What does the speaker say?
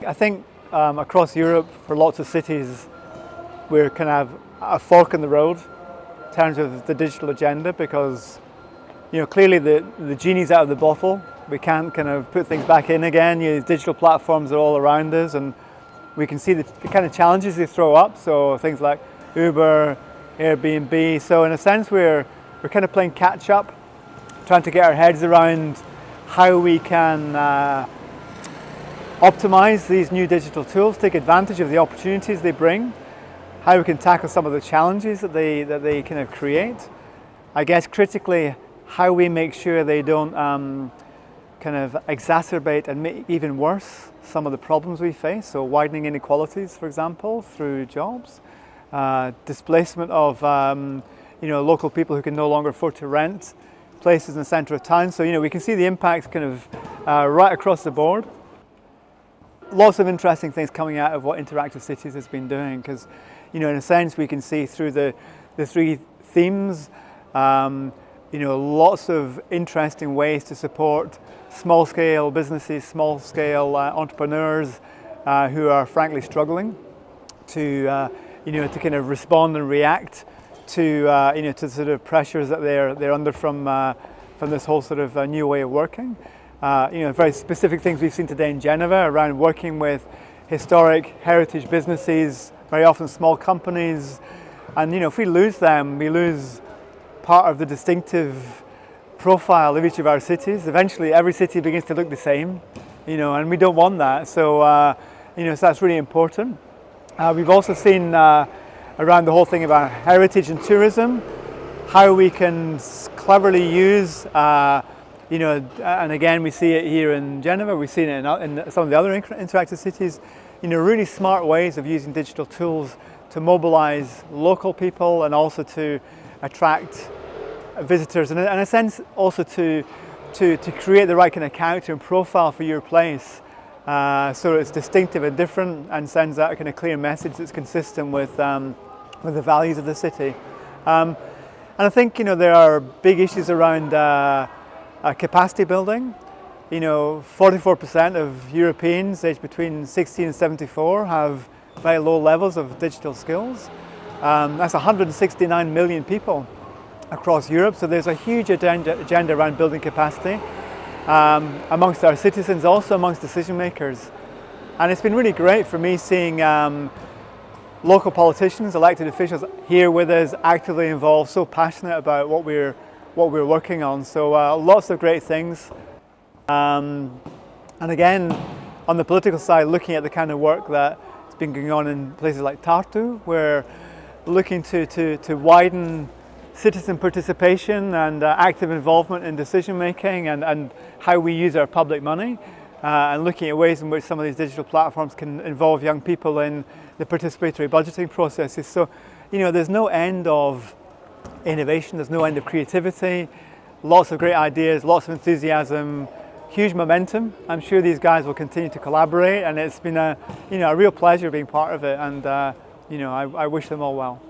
I think across Europe, for lots of cities, we're kind of a fork in the road in terms of the digital agenda, because clearly the genie's out of the bottle. We can't kind of put things back in again. These digital platforms are all around us, and we can see the kind of challenges they throw up. So things like Uber, Airbnb. So in a sense, we're kind of playing catch up, trying to get our heads around how we can optimize these new digital tools, take advantage of the opportunities they bring, how we can tackle some of the challenges that they kind of create. I guess critically, how we make sure they don't kind of exacerbate and make even worse some of the problems we face. So widening inequalities, for example, through jobs, displacement of local people who can no longer afford to rent places in the centre of town. So we can see the impacts kind of right across the board. Lots of interesting things coming out of what Interactive Cities has been doing, because in a sense we can see through the three themes, lots of interesting ways to support small-scale businesses, small-scale entrepreneurs who are frankly struggling to to kind of respond and react to to sort of pressures that they're under from this whole sort of new way of working. Very specific things we've seen today in Genoa around working with historic heritage businesses, very often small companies, and if we lose them, we lose part of the distinctive profile of each of our cities. Eventually every city begins to look the same, and we don't want that. So so that's really important. We've also seen around the whole thing about heritage and tourism, how we can cleverly use and again we see it here in Genoa, we've seen it in some of the other interactive cities, really smart ways of using digital tools to mobilize local people and also to attract visitors, and in a sense also to create the right kind of character and profile for your place, so it's distinctive and different and sends out a kind of clear message that's consistent with the values of the city. And I think there are big issues around capacity building. 44% of Europeans aged between 16 and 74 have very low levels of digital skills. That's 169 million people across Europe, so there's a huge agenda around building capacity amongst our citizens, also amongst decision makers. And it's been really great for me seeing local politicians, elected officials here with us, actively involved, so passionate about what we're working on. So lots of great things. And again, on the political side, looking at the kind of work that's been going on in places like Tartu, we're looking to widen citizen participation and active involvement in decision making and how we use our public money, and looking at ways in which some of these digital platforms can involve young people in the participatory budgeting processes. So there's no end of innovation, there's no end of creativity, lots of great ideas, lots of enthusiasm, huge momentum. I'm sure these guys will continue to collaborate, and it's been a real pleasure being part of it, and I wish them all well.